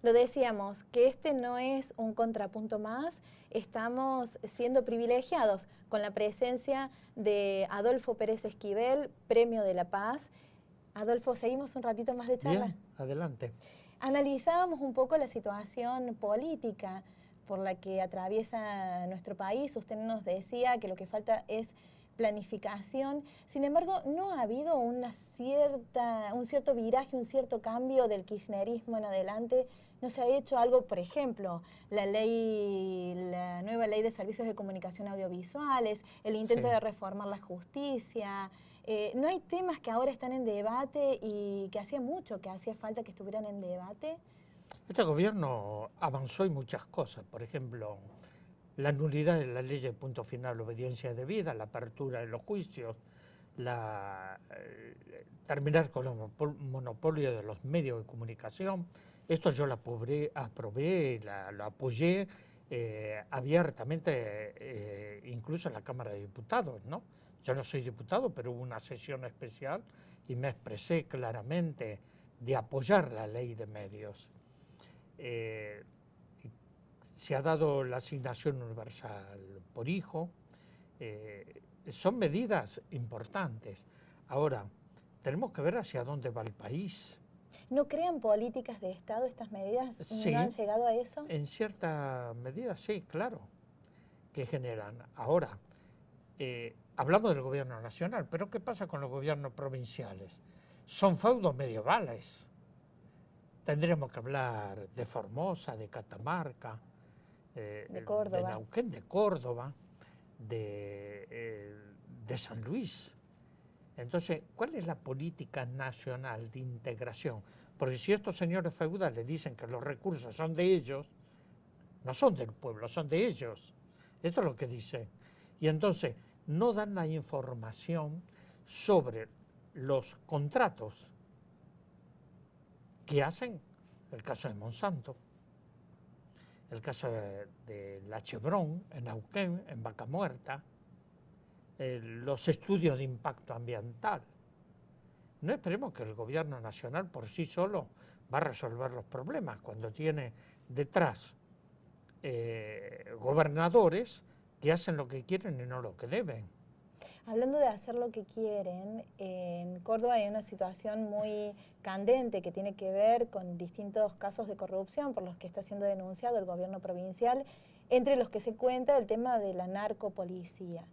Lo decíamos, que este no es un contrapunto más, estamos siendo privilegiados con la presencia de Adolfo Pérez Esquivel, Premio de la Paz. Adolfo, ¿seguimos un ratito más de charla? Bien, adelante. Analizábamos un poco la situación política por la que atraviesa nuestro país. Usted nos decía que lo que falta es planificación. Sin embargo, ¿no ha habido un cierto viraje, un cierto cambio del kirchnerismo en adelante? ¿No se ha hecho algo, por ejemplo, la nueva ley de servicios de comunicación audiovisuales, el intento de reformar la justicia? ¿No hay temas que ahora están en debate y que hacía mucho que hacía falta que estuvieran en debate? Este gobierno avanzó en muchas cosas, por ejemplo, la nulidad de la ley de punto final, obediencia debida, la apertura de los juicios, terminar con el monopolio de los medios de comunicación. Esto yo lo aprobé, lo apoyé abiertamente, incluso en la Cámara de Diputados, ¿no? Yo no soy diputado, pero hubo una sesión especial y me expresé claramente de apoyar la ley de medios. Se ha dado la asignación universal por hijo, son medidas importantes. Ahora, tenemos que ver hacia dónde va el país. ¿No crean políticas de Estado estas medidas? Sí, ¿No han llegado a eso? En cierta medida sí, claro, que generan. Ahora, hablamos del gobierno nacional, pero ¿qué pasa con los gobiernos provinciales? Son feudos medievales. Tendríamos que hablar de Formosa, de Catamarca, de Córdoba, de Neuquén, de Córdoba, de San Luis. Entonces, ¿cuál es la política nacional de integración? Porque si estos señores feudales dicen que los recursos son de ellos, no son del pueblo, son de ellos. Esto es lo que dicen. Y entonces, no dan la información sobre los contratos que hacen, el caso de Monsanto, el caso de la Chevron en Neuquén, en Vaca Muerta, los estudios de impacto ambiental. No esperemos que el gobierno nacional por sí solo va a resolver los problemas cuando tiene detrás gobernadores que hacen lo que quieren y no lo que deben. Hablando de hacer lo que quieren, en Córdoba hay una situación muy candente que tiene que ver con distintos casos de corrupción por los que está siendo denunciado el gobierno provincial, entre los que se cuenta el tema de la narcopolicía.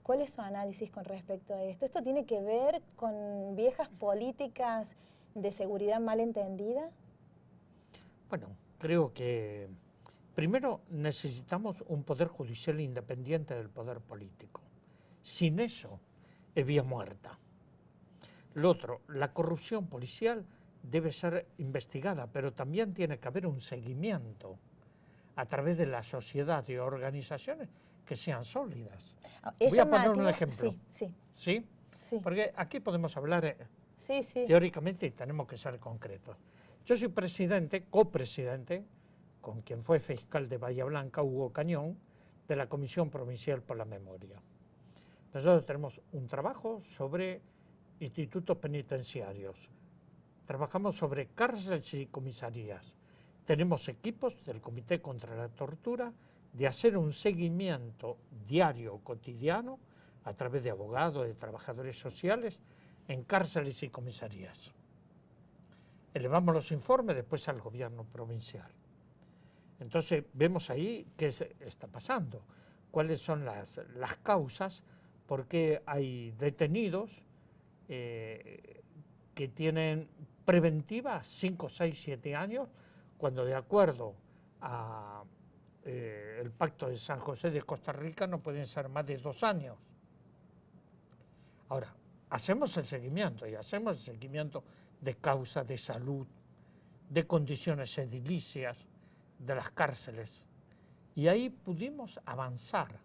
¿Cuál es su análisis con respecto a esto? ¿Esto tiene que ver con viejas políticas de seguridad mal entendida? Bueno, creo que primero necesitamos un poder judicial independiente del poder político. Sin eso es vía muerta. Lo otro, la corrupción policial debe ser investigada, pero también tiene que haber un seguimiento a través de la sociedad y organizaciones que sean sólidas. Voy a poner un ejemplo. ¿Sí? Porque aquí podemos hablar teóricamente y tenemos que ser concretos. Yo soy presidente, copresidente, con quien fue fiscal de Bahía Blanca, Hugo Cañón, de la Comisión Provincial por la Memoria. Nosotros tenemos un trabajo sobre institutos penitenciarios, trabajamos sobre cárceles y comisarías, tenemos equipos del Comité contra la Tortura de hacer un seguimiento diario, cotidiano, a través de abogados, de trabajadores sociales, en cárceles y comisarías. Elevamos los informes después al gobierno provincial. Entonces vemos ahí qué está pasando, cuáles son las causas, por qué hay detenidos que tienen preventiva 5, 6, 7 años, cuando de acuerdo a el Pacto de San José de Costa Rica no pueden ser más de 2 años. Ahora, hacemos el seguimiento y hacemos el seguimiento de causa, de salud, de condiciones edilicias, de las cárceles. Y ahí pudimos avanzar.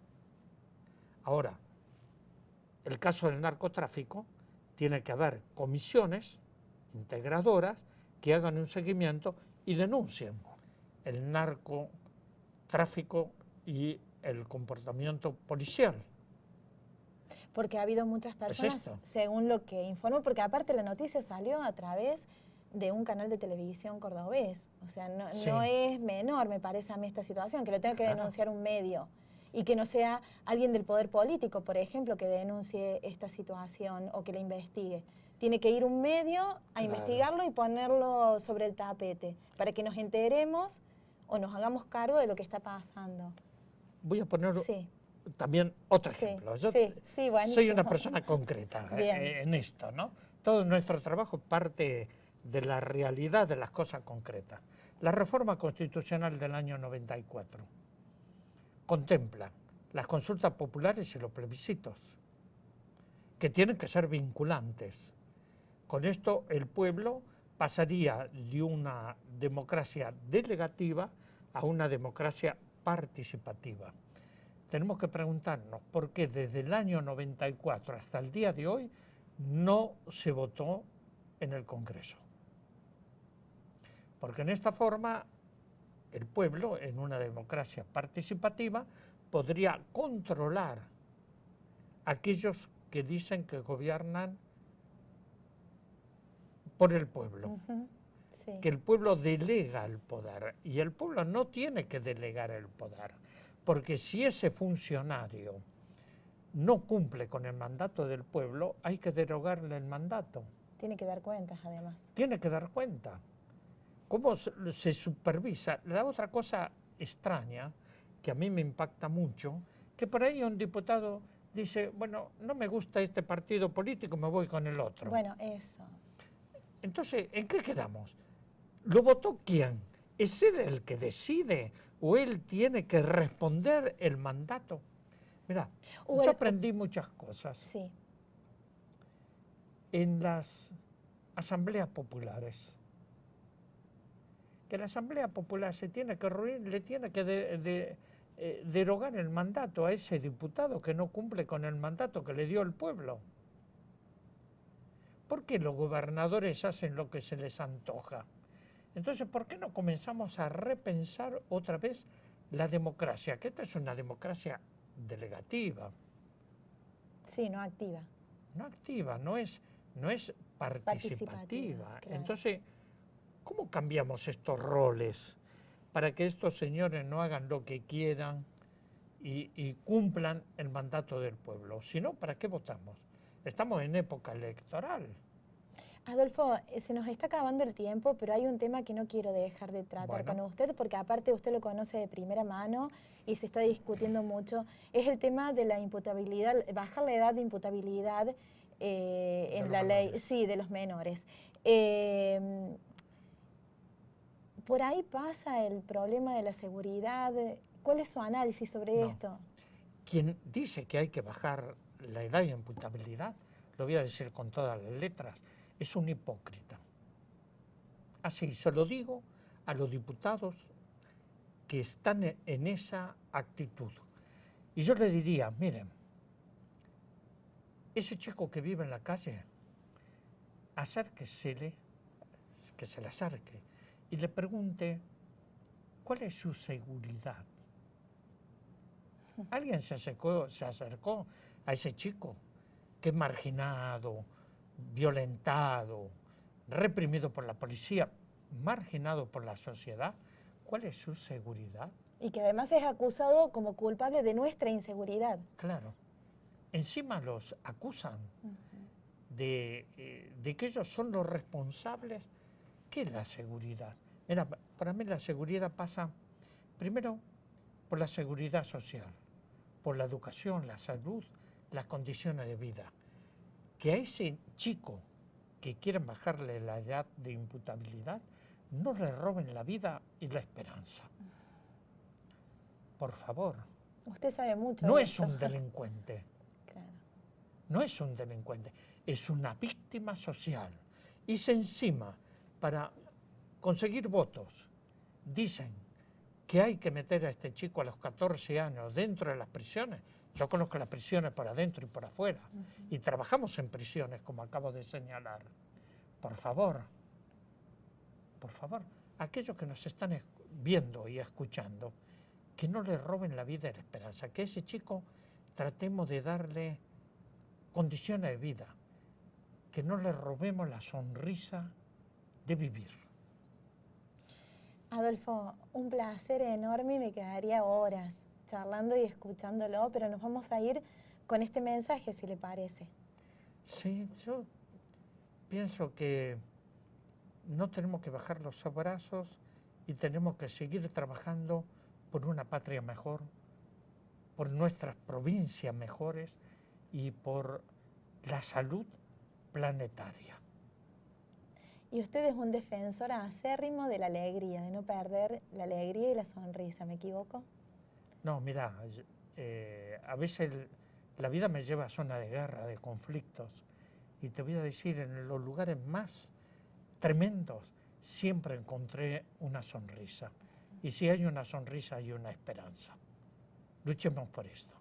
Ahora, el caso del narcotráfico, tiene que haber comisiones integradoras que hagan un seguimiento y denuncien el narcotráfico y el comportamiento policial. Porque ha habido muchas personas, según lo que informó, porque aparte la noticia salió a través de un canal de televisión cordobés. O sea, no, Sí. no es menor, me parece a mí, esta situación, que lo tenga que Claro. denunciar un medio y que no sea alguien del poder político, por ejemplo, que denuncie esta situación o que la investigue. Tiene que ir un medio a Claro. investigarlo y ponerlo sobre el tapete para que nos enteremos o nos hagamos cargo de lo que está pasando. Voy a poner Sí, también otro sí, ejemplo. Yo sí, soy buenísimo. una persona concreta Bien. en esto, ¿no? Todo nuestro trabajo parte de la realidad de las cosas concretas. La reforma constitucional del año 94 contempla las consultas populares y los plebiscitos, que tienen que ser vinculantes. Con esto el pueblo pasaría de una democracia delegativa a una democracia participativa. Tenemos que preguntarnos por qué desde el año 94 hasta el día de hoy no se votó en el Congreso. Porque en esta forma el pueblo, en una democracia participativa, podría controlar a aquellos que dicen que gobiernan por el pueblo. Ujú, sí. Que el pueblo delega el poder y el pueblo no tiene que delegar el poder, porque si ese funcionario no cumple con el mandato del pueblo, hay que derogarle el mandato. Tiene que dar cuentas, además. Tiene que dar cuenta. ¿Cómo se supervisa? La otra cosa extraña, que a mí me impacta mucho, que por ahí un diputado dice, bueno, no me gusta este partido político, me voy con el otro. Bueno, eso. Entonces, ¿en qué quedamos? ¿Lo votó quién? ¿Es él el que decide o él tiene que responder el mandato? Mira, yo aprendí muchas cosas Sí. en las asambleas populares. Que la asamblea popular se tiene que reunir, le tiene que derogar el mandato a ese diputado que no cumple con el mandato que le dio el pueblo. ¿Por qué los gobernadores hacen lo que se les antoja? Entonces, ¿por qué no comenzamos a repensar otra vez la democracia? Que esta es una democracia delegativa. Sí, no activa. No activa, no es participativa. Claro. Entonces, ¿cómo cambiamos estos roles para que estos señores no hagan lo que quieran y cumplan el mandato del pueblo? Si no, ¿para qué votamos? Estamos en época electoral. Adolfo, se nos está acabando el tiempo, pero hay un tema que no quiero dejar de tratar con usted, porque aparte usted lo conoce de primera mano y se está discutiendo mucho, es el tema de la imputabilidad, bajar la edad de imputabilidad en la ley, sí, de los menores. Por ahí pasa el problema de la seguridad. ¿Cuál es su análisis sobre esto? Quien dice que hay que bajar la edad de imputabilidad, lo voy a decir con todas las letras, es un hipócrita. Así se lo digo a los diputados que están en esa actitud. Y yo le diría, miren, ese chico que vive en la calle, acérquesele, que se le acerque y le pregunte cuál es su seguridad. ¿Alguien se acercó a ese chico que es marginado, violentado, reprimido por la policía, marginado por la sociedad? ¿Cuál es su seguridad? Y que además es acusado como culpable de nuestra inseguridad. Claro. Encima los acusan de que ellos son los responsables. ¿Qué es la seguridad? Mira, para mí la seguridad pasa primero por la seguridad social, por la educación, la salud, las condiciones de vida. Que a ese chico que quieren bajarle la edad de imputabilidad no le roben la vida y la esperanza. Por favor. Usted sabe mucho No de es esto. un delincuente. Claro. No es un delincuente, es una víctima social. Y si encima, para conseguir votos, dicen que hay que meter a este chico a los 14 años dentro de las prisiones. Yo conozco las prisiones por adentro y por afuera. Y trabajamos en prisiones, como acabo de señalar. Por favor, aquellos que nos están viendo y escuchando, que no le roben la vida y la esperanza. Que a ese chico tratemos de darle condiciones de vida. Que no le robemos la sonrisa de vivir. Adolfo, un placer enorme y me quedaría horas charlando y escuchándolo, pero nos vamos a ir con este mensaje, si le parece. Sí, yo pienso que no tenemos que bajar los brazos y tenemos que seguir trabajando por una patria mejor, por nuestras provincias mejores y por la salud planetaria. Y usted es un defensor acérrimo de la alegría, de no perder la alegría y la sonrisa, ¿me equivoco? No, mira, a veces la vida me lleva a zonas de guerra, de conflictos, y te voy a decir, en los lugares más tremendos siempre encontré una sonrisa. Y si hay una sonrisa, hay una esperanza. Luchemos por esto.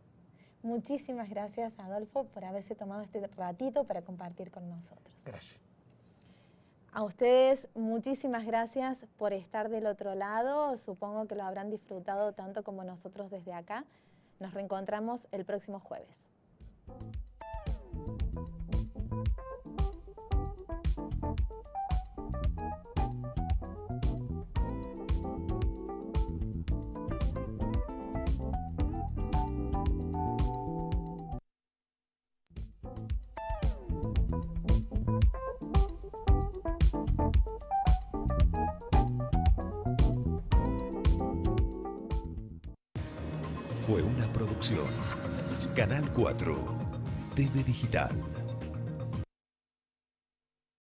Muchísimas gracias, Adolfo, por haberse tomado este ratito para compartir con nosotros. Gracias. A ustedes, muchísimas gracias por estar del otro lado. Supongo que lo habrán disfrutado tanto como nosotros desde acá. Nos reencontramos el próximo jueves. Fue una producción. Canal 4, TV Digital.